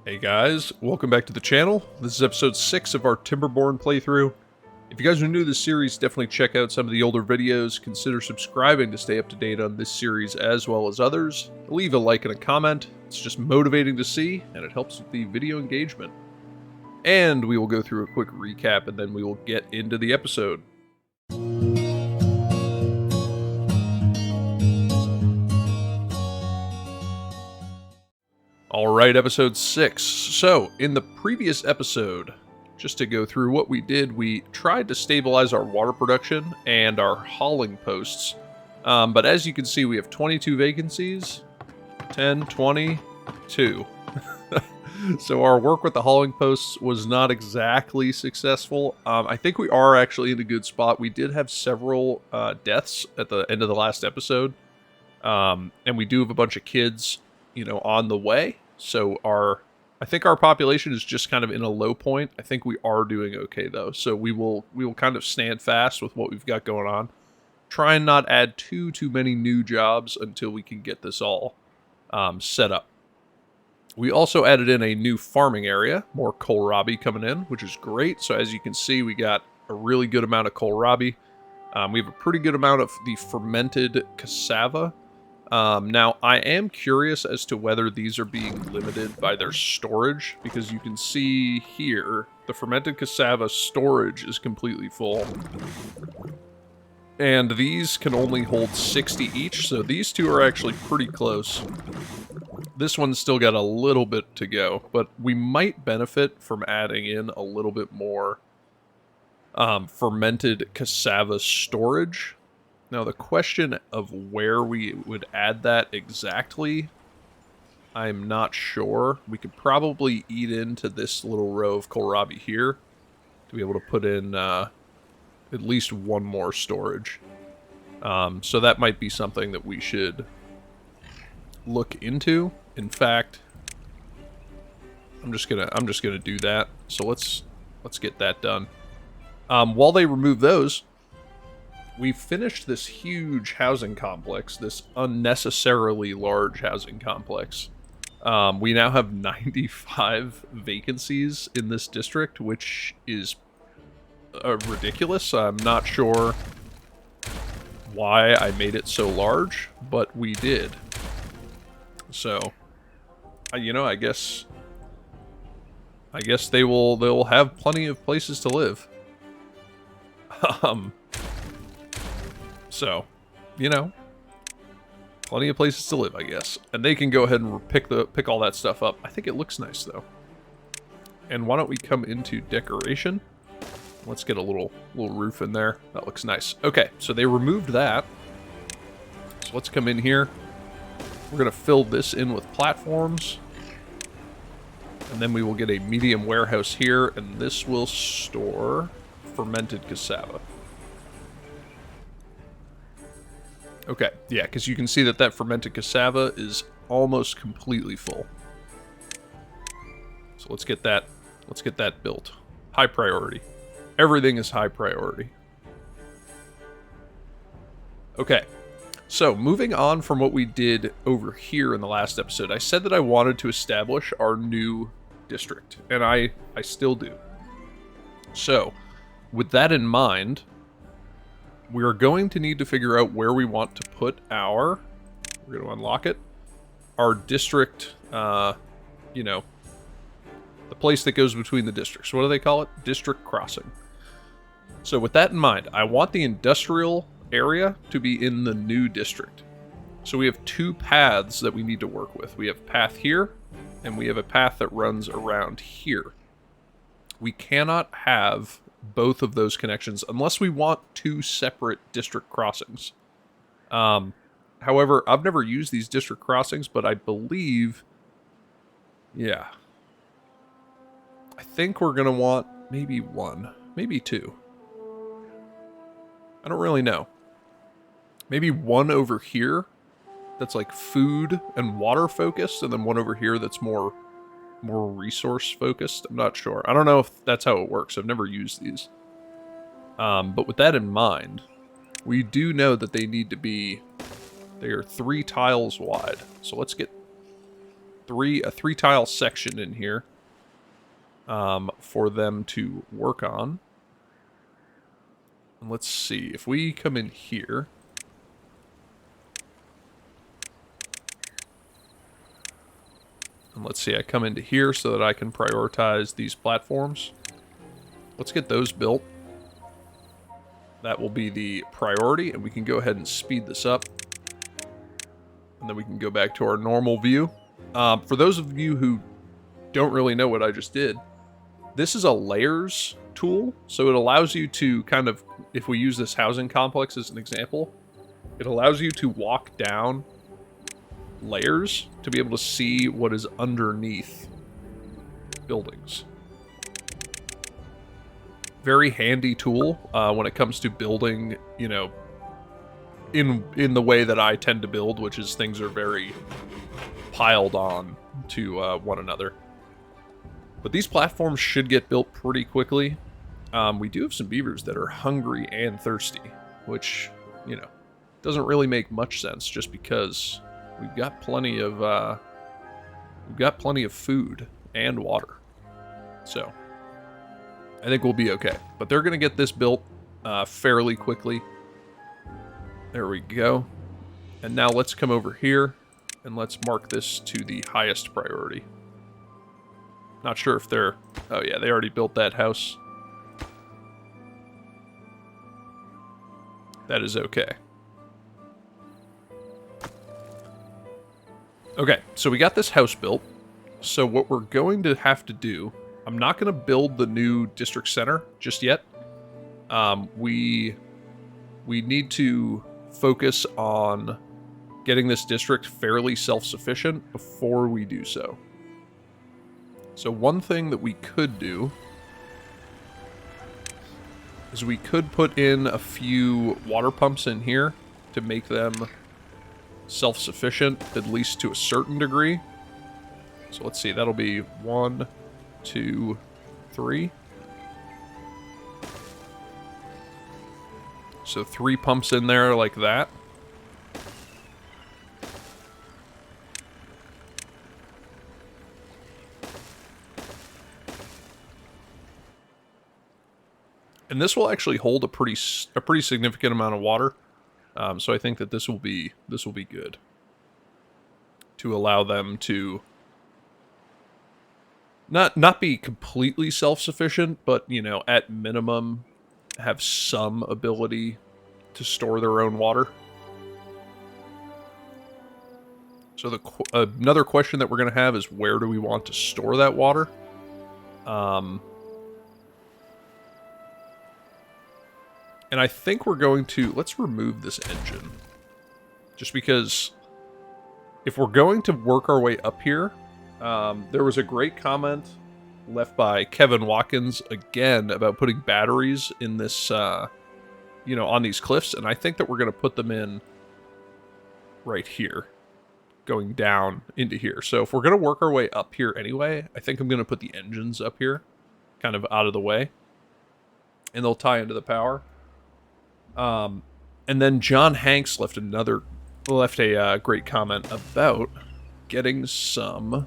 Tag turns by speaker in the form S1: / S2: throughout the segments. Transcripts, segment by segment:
S1: Hey guys, welcome back to the channel. This is episode 6 of our Timberborn playthrough. If you guys are new to this series, definitely check out some of the older videos. Consider subscribing to stay up to date on this series as well as others. Leave a like and a comment. It's just motivating to see, and it helps with the video engagement. And we will go through a quick recap, and then we will get into the episode. Alright, episode 6. So, in the previous episode, just to go through what we did, we tried to stabilize our water production and our hauling posts. But as you can see, we have 22 vacancies. 10, 22. So our work with the hauling posts was not exactly successful. I think we are actually in a good spot. We did have several deaths at the end of the last episode. And we do have a bunch of kids, on the way. So I think our population is just kind of in a low point. I think we are doing okay though. So we will kind of stand fast with what we've got going on. Try and not add too many new jobs until we can get this all set up. We also added in a new farming area, more kohlrabi coming in, which is great. So as you can see, we got a really good amount of kohlrabi. We have a pretty good amount of the fermented cassava. Now, I am curious as to whether these are being limited by their storage, because you can see here, the fermented cassava storage is completely full. And these can only hold 60 each, so these two are actually pretty close. This one's still got a little bit to go, but we might benefit from adding in a little bit more fermented cassava storage. Now, the question of where we would add that exactly, I'm not sure. We could probably eat into this little row of kohlrabi here to be able to put in at least one more storage. So that might be something that we should look into. In fact, I'm just gonna do that. So let's get that done. While they remove those, we finished this huge housing complex, this unnecessarily large housing complex. We now have 95 vacancies in this district, which is ridiculous. I'm not sure why I made it so large, but we did. So, I guess they'll have plenty of places to live. So, plenty of places to live, I guess. And they can go ahead and pick all that stuff up. I think it looks nice, though. And why don't we come into decoration? Let's get a little roof in there. That looks nice. Okay, so they removed that. So let's come in here. We're going to fill this in with platforms. And then we will get a medium warehouse here, and this will store fermented cassava. Okay, yeah, because you can see that fermented cassava is almost completely full. So let's get that built. High priority. Everything is high priority. Okay, so moving on from what we did over here in the last episode, I said that I wanted to establish our new district, and I still do. So, with that in mind, we are going to need to figure out where we want to put we're going to unlock it, our district, the place that goes between the districts. What do they call it? District crossing. So with that in mind, I want the industrial area to be in the new district. So we have two paths that we need to work with. We have a path here, and we have a path that runs around here. We cannot have both of those connections unless we want two separate district crossings. However, I've never used these district crossings, but I believe, yeah, I think we're going to want maybe one, maybe two. I don't really know. Maybe one over here that's like food and water focused, and then one over here that's more resource focused. I'm not sure. I don't know if that's how it works. I've never used these. But with that in mind, we do know that they are 3 tiles wide. So let's get a 3-tile section in here for them to work on. And let's see, if we come in here, and let's see, I come into here so that I can prioritize these platforms. Let's get those built. That will be the priority, and we can go ahead and speed this up. And then we can go back to our normal view. For those of you who don't really know what I just did, this is a layers tool. So it allows you to kind of, if we use this housing complex as an example, it allows you to walk down layers to be able to see what is underneath buildings. Very handy tool when it comes to building, you know, in the way that I tend to build, which is things are very piled on to one another. But these platforms should get built pretty quickly. We do have some beavers that are hungry and thirsty, which, you know, doesn't really make much sense just because we've got plenty of food and water. So I think we'll be okay. But they're going to get this built fairly quickly. There we go. And now let's come over here and let's mark this to the highest priority. Not sure if they're... Oh yeah, they already built that house. That is okay. Okay, so we got this house built. So what we're going to have to do... I'm not going to build the new district center just yet. We need to focus on getting this district fairly self-sufficient before we do so. So one thing that we could do is we could put in a few water pumps in here to make them self-sufficient, at least to a certain degree. So let's see, that'll be 1, 2, 3. So 3 pumps in there like that. And this will actually hold a pretty significant amount of water. So I think that this will be good to allow them to not be completely self-sufficient, but, you know, at minimum have some ability to store their own water. So another question that we're going to have is, where do we want to store that water? And I think we're going to... Let's remove this engine. Just because if we're going to work our way up here... there was a great comment left by Kevin Watkins, again, about putting batteries in this, you know, on these cliffs. And I think that we're going to put them in right here, going down into here. So if we're going to work our way up here anyway, I think I'm going to put the engines up here, kind of out of the way. And they'll tie into the power. And then John Hanks left a great comment about getting some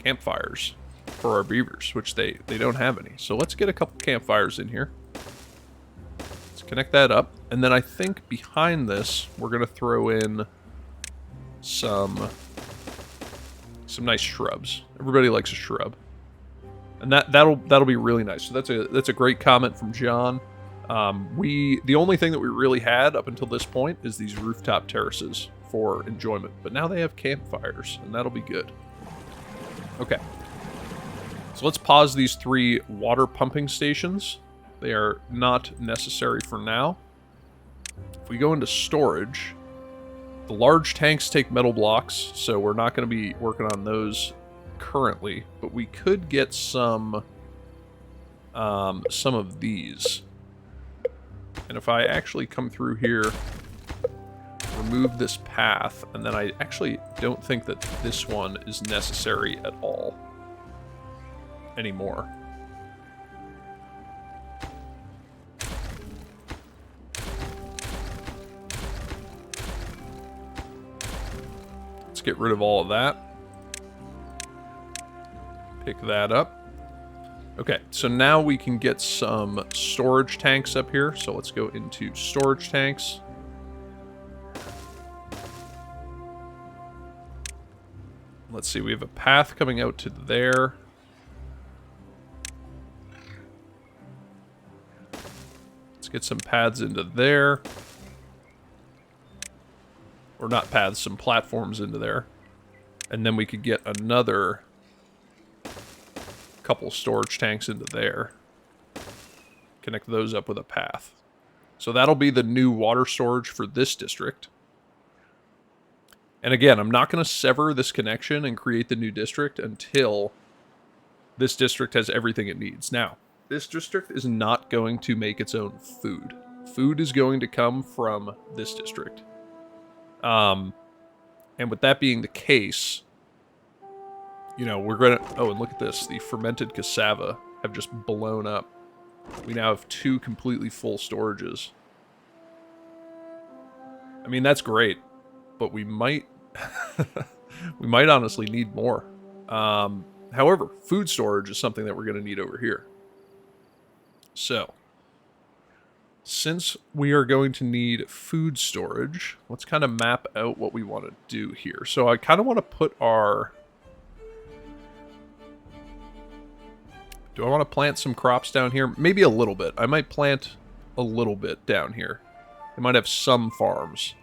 S1: campfires for our beavers, which they don't have any. So let's get a couple campfires in here. Let's connect that up. And then I think behind this, we're going to throw in some nice shrubs. Everybody likes a shrub. And that'll be really nice. So that's a great comment from John. The only thing that we really had up until this point is these rooftop terraces for enjoyment, but now they have campfires, and that'll be good. Okay, so let's pause these 3 water pumping stations. They are not necessary for now. If we go into storage, the large tanks take metal blocks, so we're not going to be working on those currently, but we could get some of these. And if I actually come through here, remove this path, and then I actually don't think that this one is necessary at all anymore. Let's Let's get rid of all of that. Pick that up. Okay, so now we can get some storage tanks up here. So let's go into storage tanks. Let's see, we have a path coming out to there. Let's get some paths into there. Or not paths, some platforms into there. And then we could get another couple storage tanks into there. Connect those up with a path. So that'll be the new water storage for this district. And again, I'm not going to sever this connection and create the new district until this district has everything it needs. Now, this district is not going to make its own food. Food is going to come from this district. And with that being the case, you know, we're going to... Oh, and look at this. The fermented cassava have just blown up. We now have 2 completely full storages. I mean, that's great. But we might... we might honestly need more. However, food storage is something that we're going to need over here. So... since we are going to need food storage, let's kind of map out what we want to do here. So I kind of want to put our... Do I want to plant some crops down here? Maybe a little bit. I might plant a little bit down here. I might have some farms.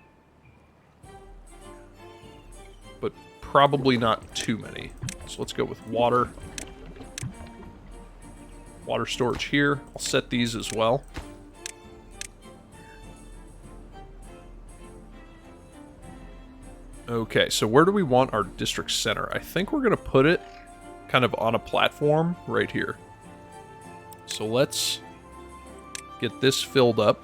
S1: But probably not too many. So let's go with water. Water storage here. I'll set these as well. Okay, so where do we want our district center? I think we're going to put it kind of on a platform right here. So let's get this filled up.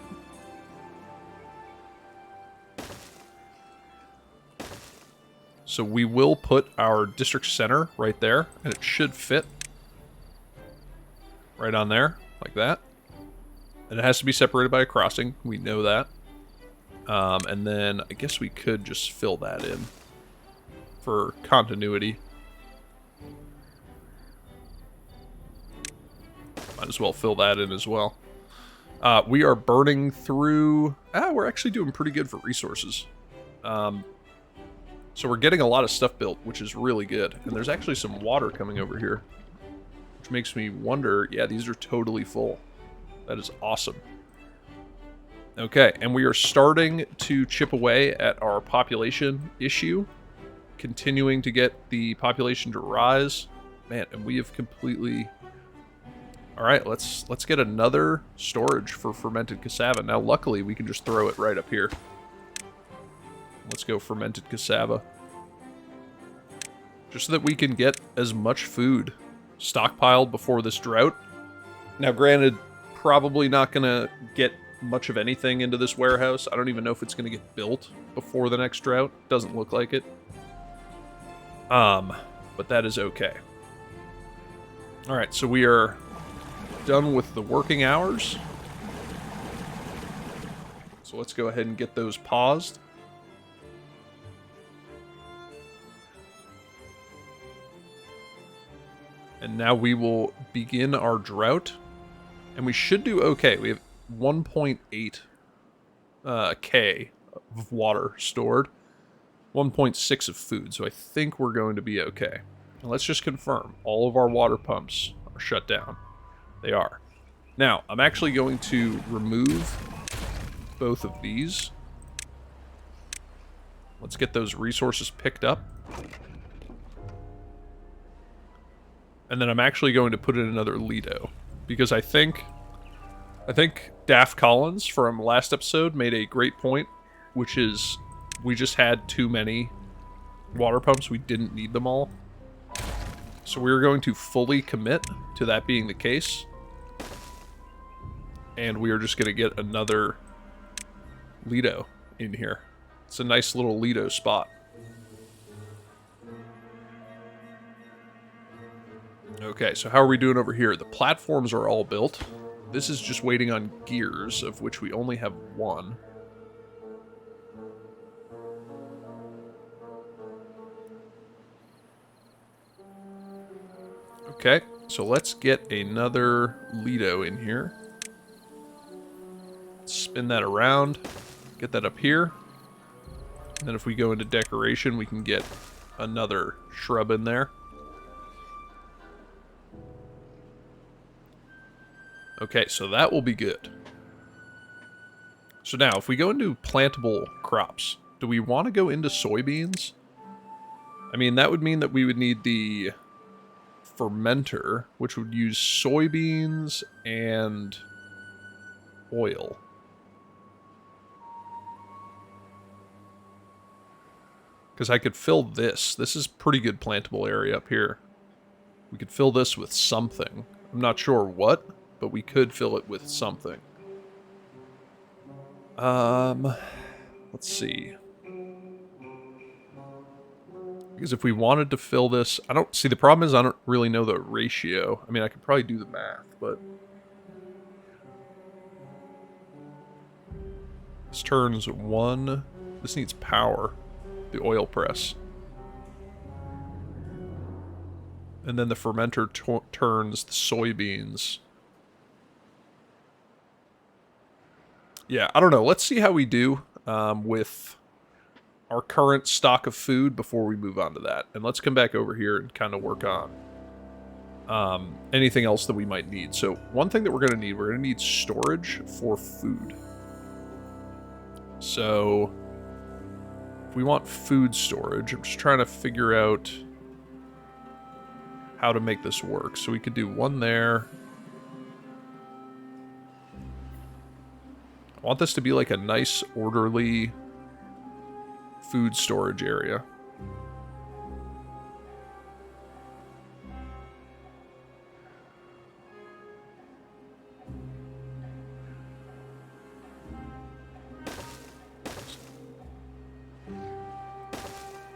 S1: So we will put our district center right there, and it should fit right on there, like that. And it has to be separated by a crossing. We know that. And then I guess we could just fill that in for continuity. Might as well fill that in as well. We are burning through... we're actually doing pretty good for resources. So we're getting a lot of stuff built, which is really good. And there's actually some water coming over here, which makes me wonder... Yeah, these are totally full. That is awesome. Okay, and we are starting to chip away at our population issue. Continuing to get the population to rise. Man, and we have completely... Alright, let's get another storage for fermented cassava. Now, luckily, we can just throw it right up here. Let's go fermented cassava. Just so that we can get as much food stockpiled before this drought. Now, granted, probably not going to get much of anything into this warehouse. I don't even know if it's going to get built before the next drought. Doesn't look like it. But that is okay. Alright, so we are done with the working hours. So let's go ahead and get those paused. And now we will begin our drought. And we should do okay. We have 1.8 K of water stored. 1.6 of food. So I think we're going to be okay. And let's just confirm. All of our water pumps are shut down. They are. Now, I'm actually going to remove both of these. Let's get those resources picked up. And then I'm actually going to put in another Lido. Because I think Daft Collins from last episode made a great point, which is we just had too many water pumps. We didn't need them all. So we're going to fully commit to that being the case. And we are just going to get another Lido in here. It's a nice little Lido spot. Okay, so how are we doing over here? The platforms are all built. This is just waiting on gears, of which we only have one. Okay, so let's get another Lido in here. Spin that around. Get that up here. And then if we go into decoration, we can get another shrub in there. Okay, so that will be good. So now, if we go into plantable crops, do we want to go into soybeans? I mean, that would mean that we would need the fermenter, which would use soybeans and oil. Because I could fill this. This is pretty good plantable area up here. We could fill this with something. I'm not sure what, but we could fill it with something. Let's see. Because if we wanted to fill this, I don't see, the problem is I don't really know the ratio. I mean, I could probably do the math, but this turns 1. This needs power, the oil press. And then the fermenter turns the soybeans. Yeah, I don't know. Let's see how we do with our current stock of food before we move on to that. And let's come back over here and kind of work on anything else that we might need. So one thing that we're going to need storage for food. So if we want food storage, I'm just trying to figure out how to make this work. So we could do one there. I want this to be like a nice, orderly food storage area.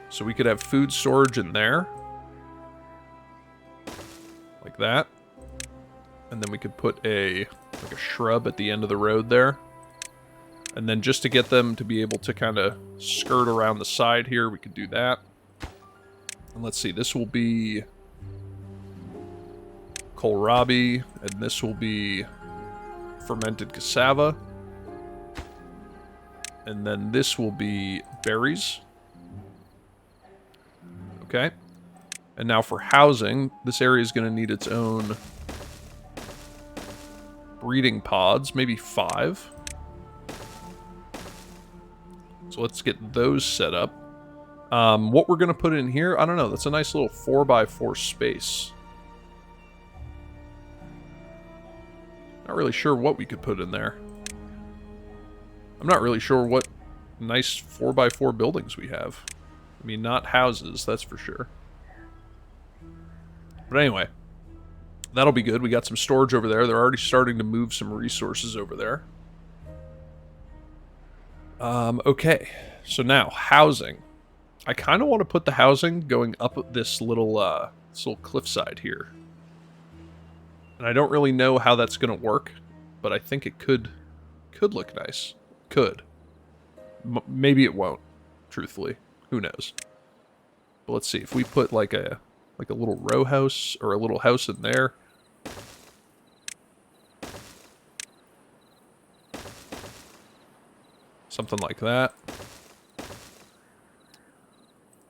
S1: So we could have food storage in there. Like that. And then we could put like a shrub at the end of the road there. And then just to get them to be able to kind of skirt around the side here, we could do that. And let's see, this will be kohlrabi, and this will be fermented cassava. And then this will be berries. Okay. And now for housing, this area is going to need its own breeding pods, maybe 5. So let's get those set up. What we're going to put in here, I don't know. That's a nice little 4x4 space. Not really sure what we could put in there. I'm not really sure what nice 4x4 buildings we have. I mean, not houses, that's for sure. But anyway, that'll be good. We got some storage over there. They're already starting to move some resources over there. Okay, so now housing. I kind of want to put the housing going up this little cliffside here. And I don't really know how that's going to work, but I think it could look nice. Could. Maybe it won't, truthfully. Who knows? But let's see, if we put like a little row house or a little house in there. Something like that.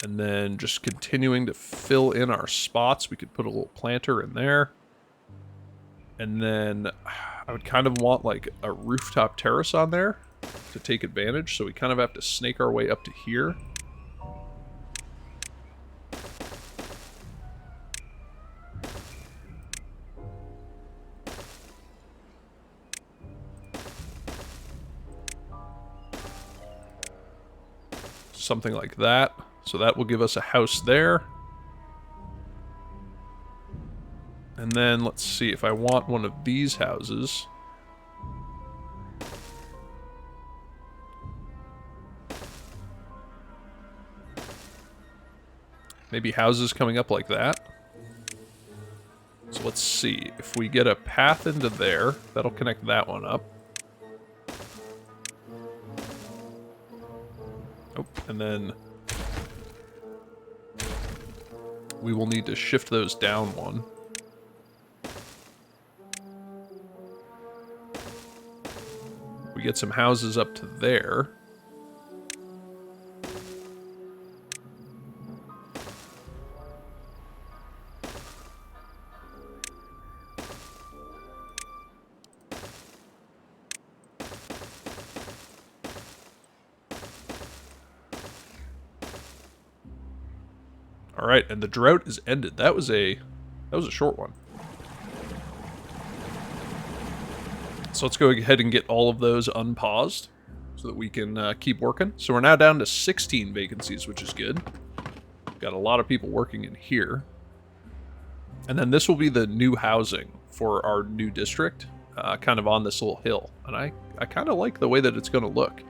S1: And then just continuing to fill in our spots. We could put a little planter in there. And then I would kind of want like a rooftop terrace on there to take advantage. So we kind of have to snake our way up to here. Something like that. So that will give us a house there. And then let's see if I want one of these houses. Maybe houses coming up like that. So let's see. If we get a path into there, that'll connect that one up. Oh, and then we will need to shift those down one. get some houses up to there. All right, and the drought is ended. That was a short one. So let's go ahead and get all of those unpaused so that we can keep working. So we're now down to 16 vacancies, which is good. Got a lot of people working in here. And then this will be the new housing for our new district, kind of on this little hill. And I kind of like the way that it's going to look.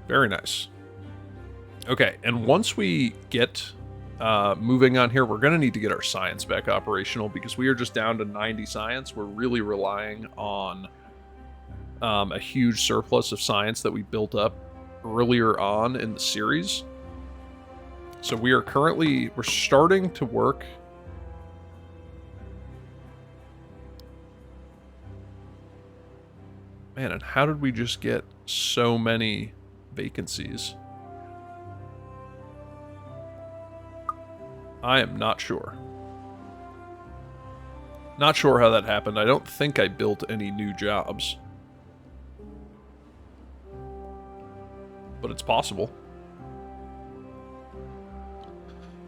S1: Very nice. Okay, and once we get moving on here, we're going to need to get our science back operational because we are just down to 90 science. We're really relying on a huge surplus of science that we built up earlier on in the series. So we're starting to work. Man, and how did we just get so many vacancies? I am not sure. Not sure how that happened. I don't think I built any new jobs. But it's possible.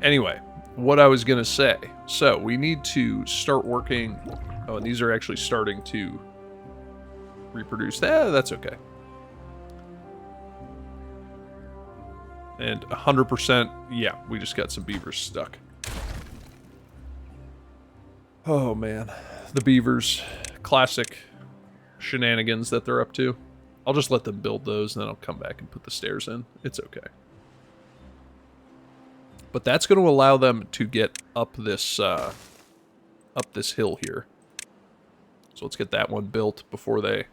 S1: Anyway, what I was going to say. So, we need to start working... Oh, and these are actually starting to reproduce. That's okay. And 100%, yeah, we just got some beavers stuck. Oh, man. The beavers. Classic shenanigans that they're up to. I'll just let them build those, and then I'll come back and put the stairs in. It's okay. But that's going to allow them to get up this hill here. So let's get that one built before they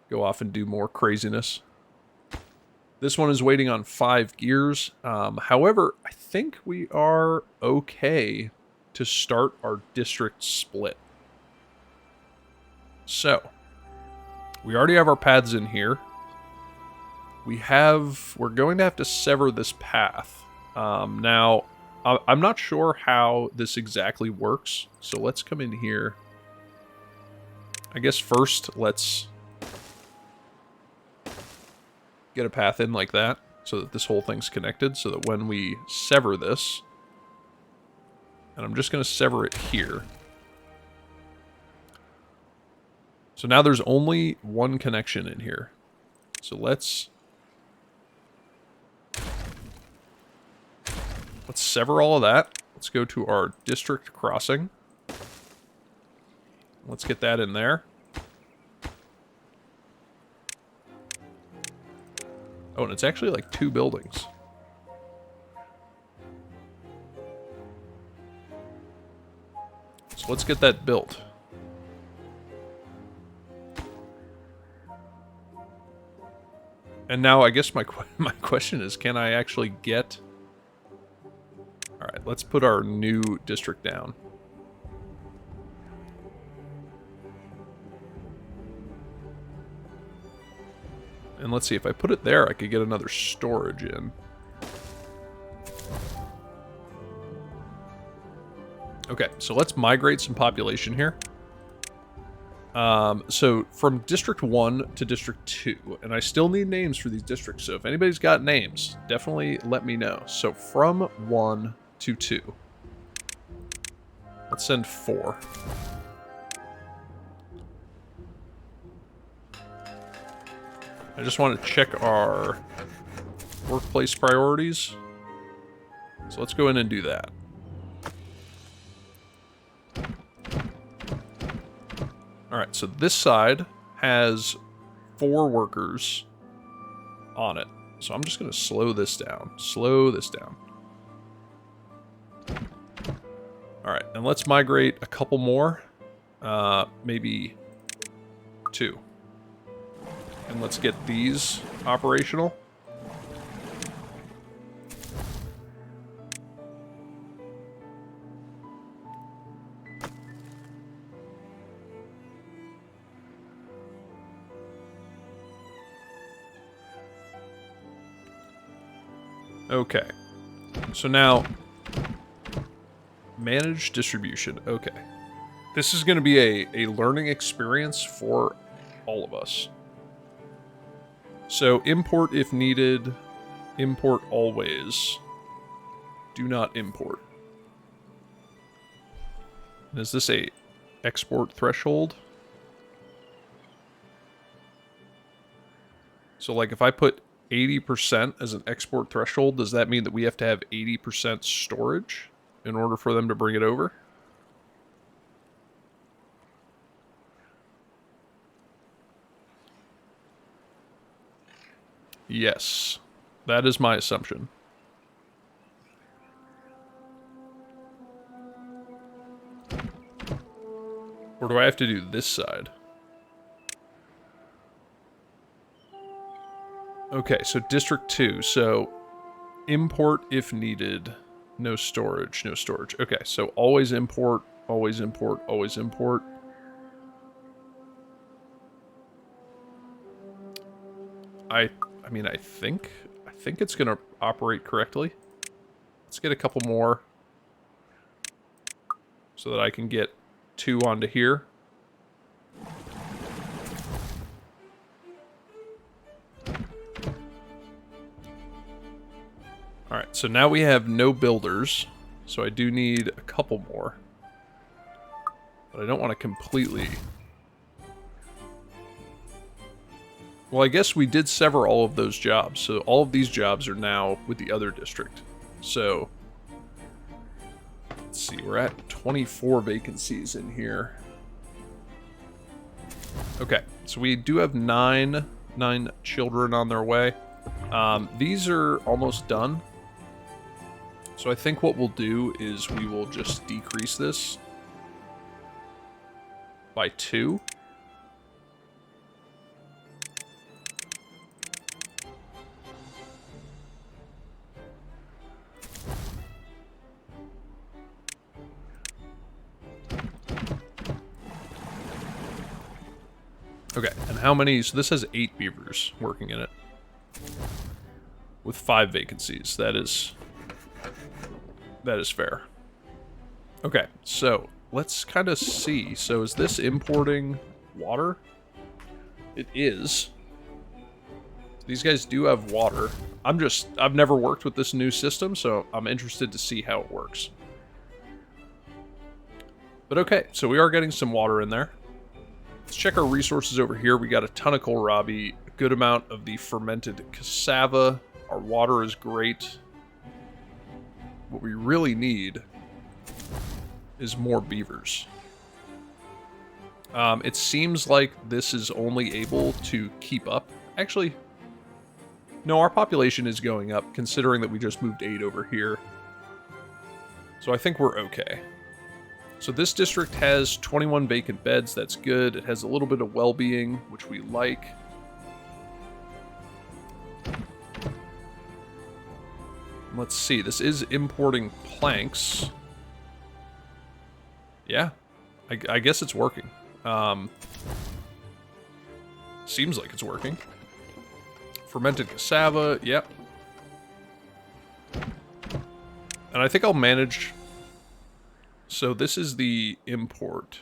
S1: go off and do more craziness. This one is waiting on 5 gears. However, I think we are okay to start our district split. So, we already have our paths in here. We're going to have to sever this path. Now, I'm not sure how this exactly works. So let's come in here. I guess first, let's get a path in like that so that this whole thing's connected, so that when we sever this, and I'm just going to sever it here. So now there's only one connection in here. So let's sever all of that. Let's go to our district crossing. Let's get that in there. Oh, and it's actually like 2 buildings. So let's get that built. And now I guess my question is, can I actually get... Alright, let's put our new district down. And let's see, if I put it there, I could get another storage in. Okay, so let's migrate some population here. So from District 1 to District 2, and I still need names for these districts, so if anybody's got names, definitely let me know. So from 1 to 2. Let's send 4. I just want to check our workplace priorities. So let's go in and do that. Alright, so this side has 4 workers on it. So I'm just going to slow this down. Slow this down. Alright, and let's migrate a couple more. Maybe 2. And let's get these operational. Okay. So now, manage distribution. Okay. This is going to be a learning experience for all of us. So import if needed, import always. Do not import. And is this a export threshold? So like if I put 80% as an export threshold, does that mean that we have to have 80% storage in order for them to bring it over? Yes, that is my assumption. Or do I have to do this side? Okay, so District 2. So import if needed. No storage, no storage. Okay, so always import, always import, always import. I mean, I think it's going to operate correctly. Let's get a couple more so that I can get 2 onto here. Alright, so now we have no builders, so I do need a couple more. But I don't want to completely... Well, I guess we did sever all of those jobs, so all of these jobs are now with the other district. So, let's see, we're at 24 vacancies in here. Okay, so we do have nine children on their way. These are almost done. So I think what we'll do is we will just decrease this by 2. Okay, and how many? So this has 8 beavers working in it. With 5 vacancies. That is fair. Okay, so let's kind of see. So is this importing water? It is. These guys do have water. I've never worked with this new system, so I'm interested to see how it works. But okay, so we are getting some water in there. Let's check our resources over here. We got a ton of kohlrabi, a good amount of the fermented cassava. Our water is great. What we really need is more beavers. It seems like this is only able to keep up. Actually, no, our population is going up, considering that we just moved 8 over here. So I think we're okay. So this district has 21 vacant beds. That's good. It has a little bit of well-being, which we like. Let's see. This is importing planks. Yeah. I guess it's working. Seems like it's working. Fermented cassava. Yep. And I think I'll manage... So this is the import,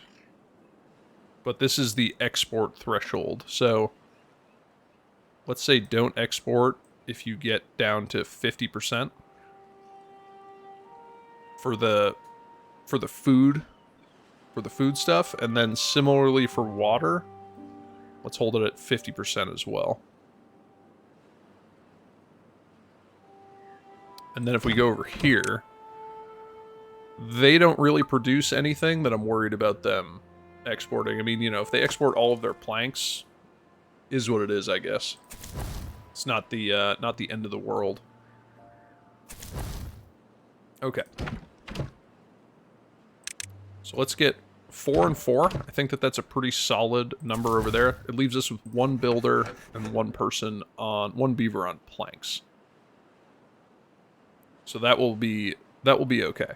S1: but this is the export threshold. So let's say don't export if you get down to 50% for the food stuff, and then similarly for water, let's hold it at 50% as well. And then if we go over here, they don't really produce anything that I'm worried about them exporting. I mean, you know, if they export all of their planks, is what it is, I guess. It's not the end of the world. Okay. So let's get 4 and 4. I think that's a pretty solid number over there. It leaves us with 1 builder and 1 beaver on planks. So that will be okay.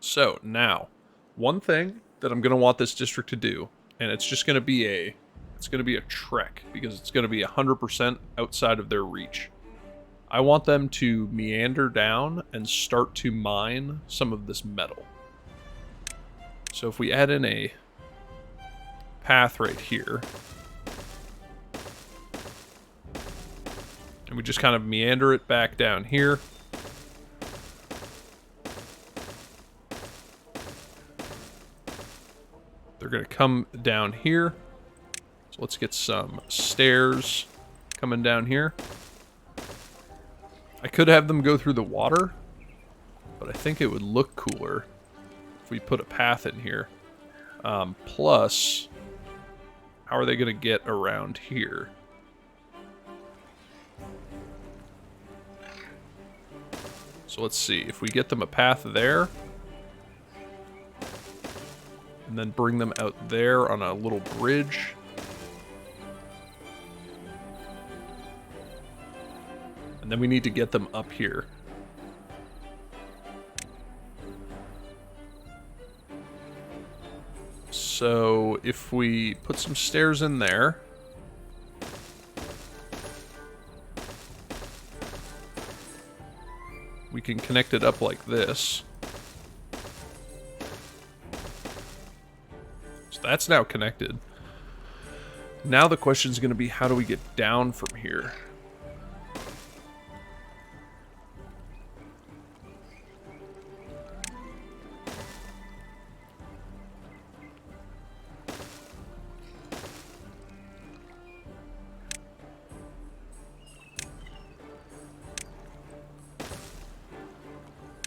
S1: So, now, one thing that I'm going to want this district to do, and it's just going to be a It's going to be a trek because it's going to be 100% outside of their reach. I want them to meander down and start to mine some of this metal. So if we add in a path right here, and we just kind of meander it back down here, they're going to come down here. So let's get some stairs coming down here. I could have them go through the water, but I think it would look cooler if we put a path in here. Plus, how are they going to get around here? So let's see. If we get them a path there, and then bring them out there on a little bridge. And then we need to get them up here. So if we put some stairs in there, we can connect it up like this. So that's now connected. Now the question is going to be, how do we get down from here?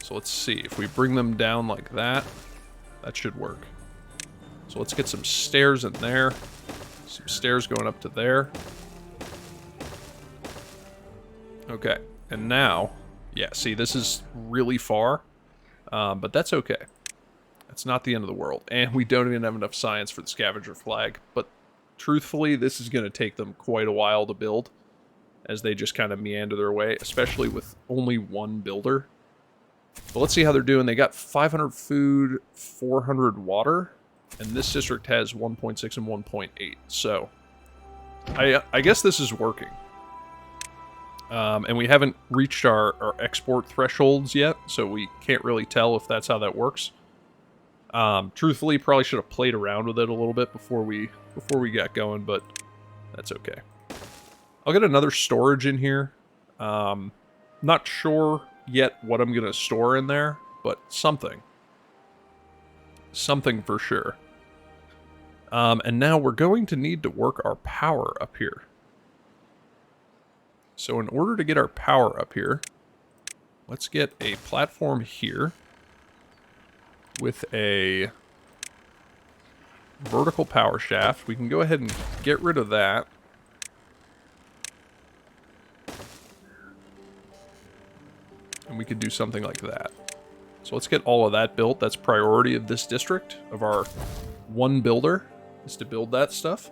S1: So let's see, if we bring them down like that, that should work. So let's get some stairs in there, some stairs going up to there. Okay, and now, yeah, see, this is really far, but that's okay. That's not the end of the world, and we don't even have enough science for the scavenger flag, but truthfully, this is going to take them quite a while to build, as they just kind of meander their way, especially with only one builder. But let's see how they're doing. They got 500 food, 400 water, and this district has 1.6 and 1.8. So, I guess this is working. And we haven't reached our export thresholds yet, so we can't really tell if that's how that works. Truthfully, probably should have played around with it a little bit before we got going, but that's okay. I'll get another storage in here. Not sure yet what I'm going to store in there, but something. Something for sure. And now we're going to need to work our power up here. So in order to get our power up here, let's get a platform here with a vertical power shaft. We can go ahead and get rid of that. And we could do something like that. So let's get all of that built. That's priority of this district, of our one builder, is to build that stuff.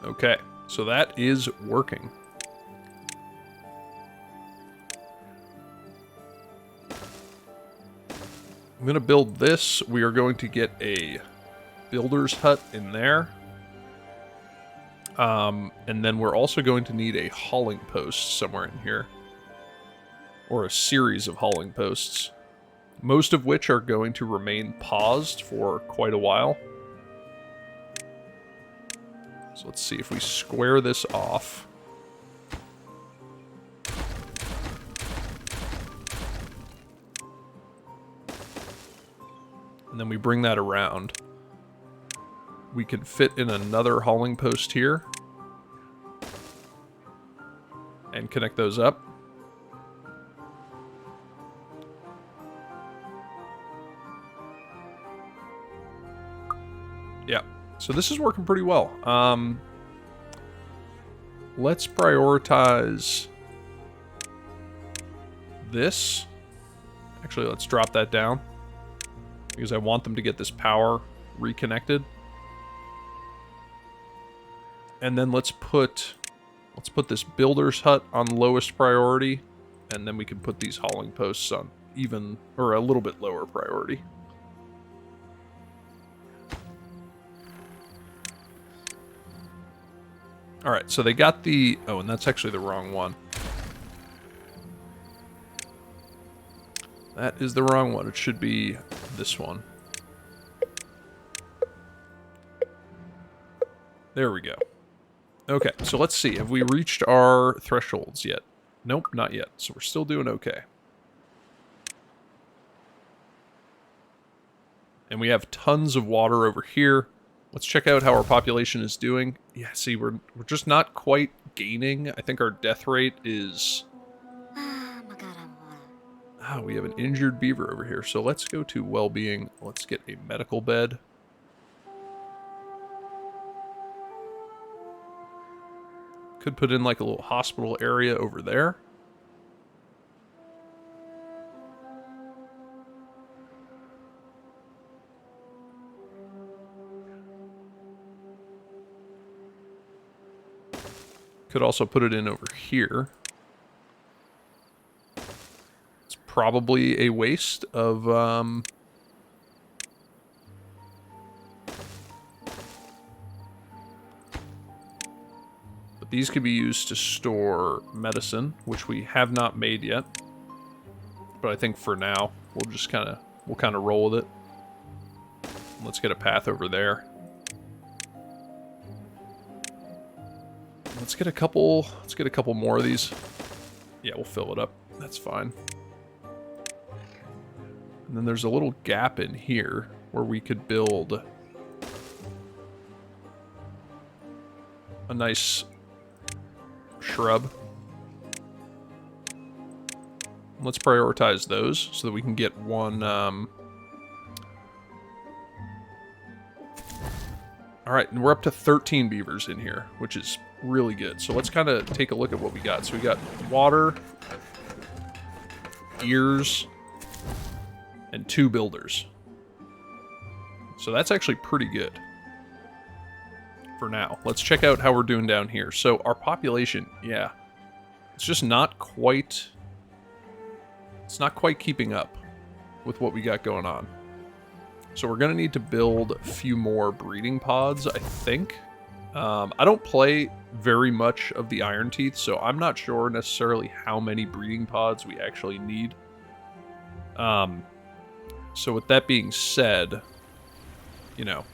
S1: Okay, so that is working. I'm going to build this. We are going to get a builder's hut in there. And then we're also going to need a hauling post somewhere in here. Or a series of hauling posts. Most of which are going to remain paused for quite a while. So let's see if we square this off. And then we bring that around. We can fit in another hauling post here. And connect those up. Yeah, so this is working pretty well. Let's prioritize this. Actually, let's drop that down, because I want them to get this power reconnected. And then let's Let's put this builder's hut on lowest priority, and then we can put these hauling posts on even, or a little bit lower priority. Alright, so they got the... Oh, and that's actually the wrong one. That is the wrong one. It should be this one. There we go. Okay, so let's see. Have we reached our thresholds yet? Nope, not yet. So we're still doing okay. And we have tons of water over here. Let's check out how our population is doing. Yeah, see, we're just not quite gaining. I think our death rate is... Oh, we have an injured beaver over here. So let's go to well-being. Let's get a medical bed. Could put in like a little hospital area over there. Could also put it in over here. It's probably a waste of... But these could be used to store medicine, which we have not made yet. But I think for now, we'll just kind of roll with it. Let's get a path over there. Let's get a couple more of these. Yeah, we'll fill it up. That's fine. And then there's a little gap in here where we could build a nice shrub. Let's prioritize those so that we can get one. All right, and we're up to 13 beavers in here, which is really good. So let's kind of take a look at what we got. So we got water, ears, and 2 builders. So that's actually pretty good for now. Let's check out how we're doing down here. So our population, yeah, it's just not quite... It's not quite keeping up with what we got going on. So we're going to need to build a few more breeding pods, I think. I don't play very much of the Iron Teeth, so I'm not sure necessarily how many breeding pods we actually need. So with that being said, you know,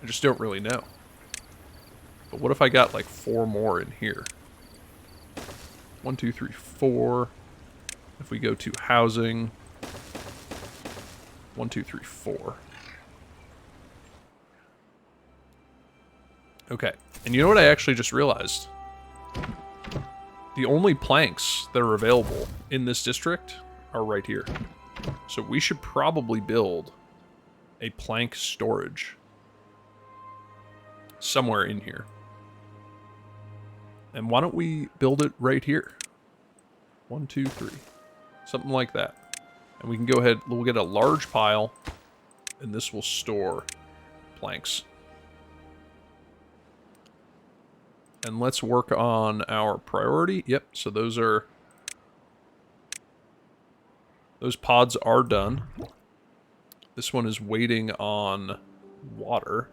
S1: I just don't really know. But what if I got like 4 more in here? 1, 2, 3, 4. If we go to housing... 1, 2, 3, 4. Okay, and you know what I actually just realized? The only planks that are available in this district are right here. So we should probably build a plank storage somewhere in here. And why don't we build it right here? 1, 2, 3. Something like that. And we can go ahead, we'll get a large pile, and this will store planks. And let's work on our priority. Yep, so those pods are done. This one is waiting on water.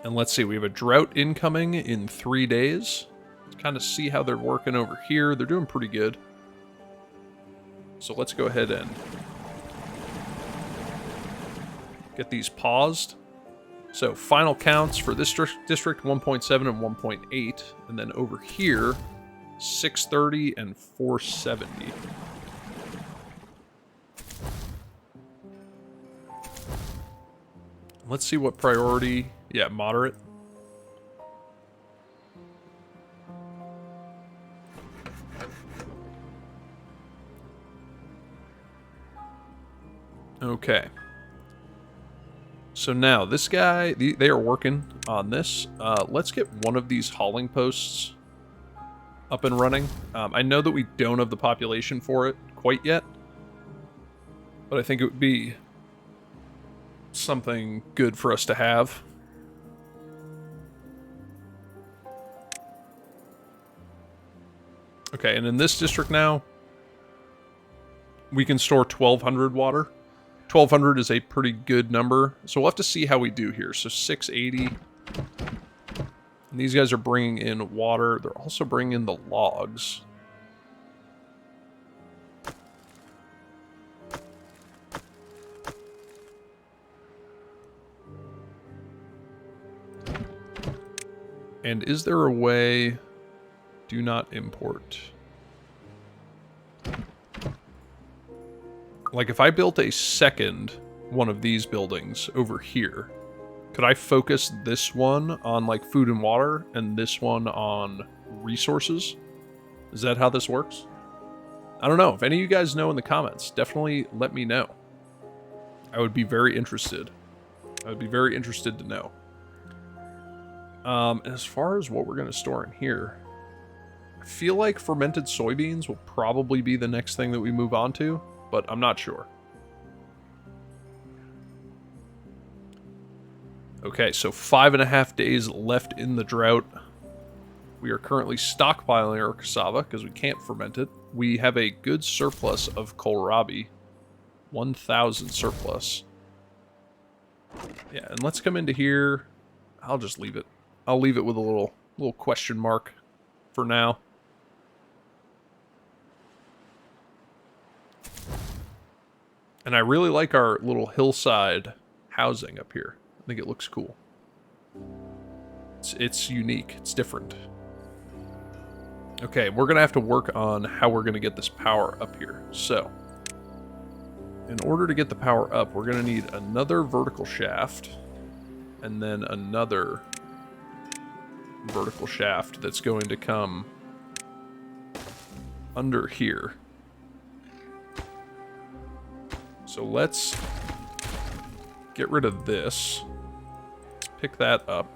S1: And let's see, we have a drought incoming in 3 days. Let's kind of see how they're working over here. They're doing pretty good. So let's go ahead and get these paused. So final counts for this district 1.7 and 1.8. And then over here, 630 and 470. Let's see what priority. Yeah, moderate. Okay. So now, this guy, they are working on this. Let's get one of these hauling posts up and running. I know that we don't have the population for it quite yet, but I think it would be something good for us to have. Okay, and in this district now, we can store 1,200 water. 1,200 is a pretty good number, so we'll have to see how we do here. So 680. And these guys are bringing in water. They're also bringing in the logs. And is there a way... Do not import. Like, if I built a second one of these buildings over here, could I focus this one on, like, food and water and this one on resources? Is that how this works? I don't know. If any of you guys know in the comments, definitely let me know. I would be very interested. I would be very interested to know. As far as what we're going to store in here, I feel like fermented soybeans will probably be the next thing that we move on to, but I'm not sure. Okay, so 5.5 days left in the drought. We are currently stockpiling our cassava because we can't ferment it. We have a good surplus of kohlrabi. 1,000 surplus. Yeah, and let's come into here. I'll just leave it. I'll leave it with a little question mark for now. And I really like our little hillside housing up here. I think it looks cool. It's unique. It's different. Okay, we're going to have to work on how we're going to get this power up here. So, in order to get the power up, we're going to need another vertical shaft. And then another vertical shaft that's going to come under here. So let's get rid of this. Pick that up.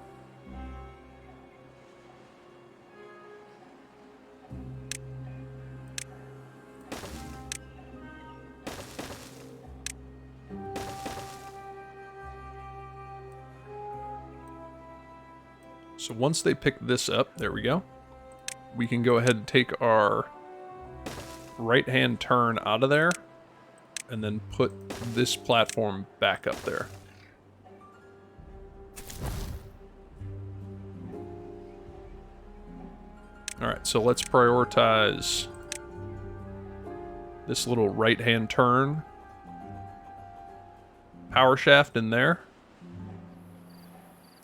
S1: So once they pick this up, there we go. We can go ahead and take our right-hand turn out of there and then put this platform back up there. Alright, so let's prioritize this little right-hand turn power shaft in there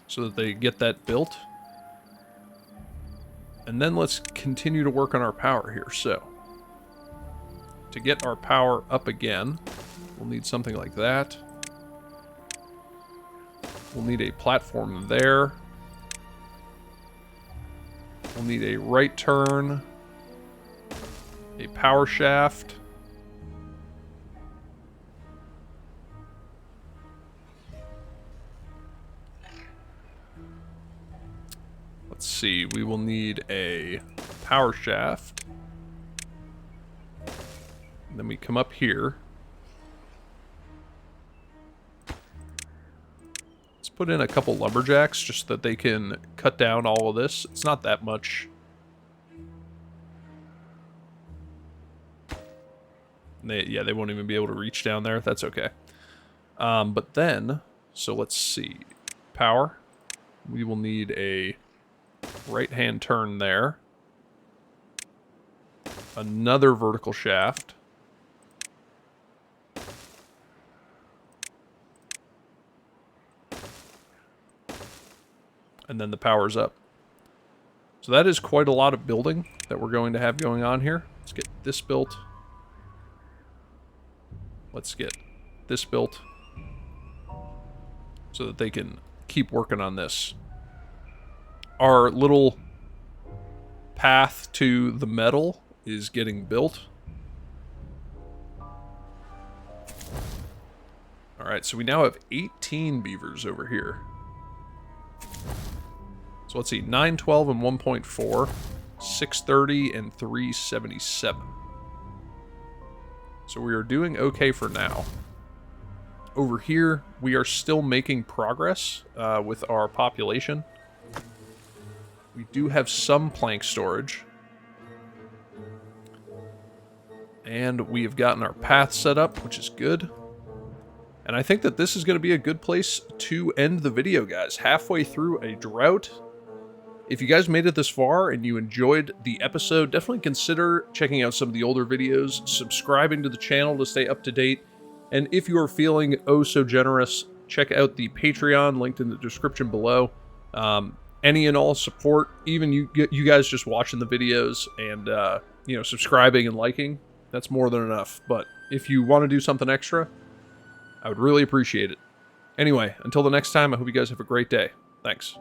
S1: so that they get that built. And then let's continue to work on our power here. So, to get our power up again, we'll need something like that. We'll need a platform there. We'll need a right turn, a power shaft. Let's see, we will need a power shaft. And then we come up here. Let's put in a couple lumberjacks just so that they can cut down all of this. It's not that much. They won't even be able to reach down there. That's okay. But then, so let's see. Power. We will need a right-hand turn there. Another vertical shaft. And then the power's up. So that is quite a lot of building that we're going to have going on here. Let's get this built. Let's get this built so that they can keep working on this. Our little path to the metal is getting built. Alright, so we now have 18 beavers over here. So let's see, 912 and 1.4, 630 and 377. So we are doing okay for now. Over here, we are still making progress with our population. We do have some plank storage. And we have gotten our path set up, which is good. And I think that this is going to be a good place to end the video, guys. Halfway through a drought. If you guys made it this far and you enjoyed the episode, definitely consider checking out some of the older videos, subscribing to the channel to stay up to date, and if you are feeling oh so generous, check out the Patreon linked in the description below. Any and all support, even you guys just watching the videos and you know, subscribing and liking, that's more than enough. But if you want to do something extra, I would really appreciate it. Anyway, until the next time, I hope you guys have a great day. Thanks.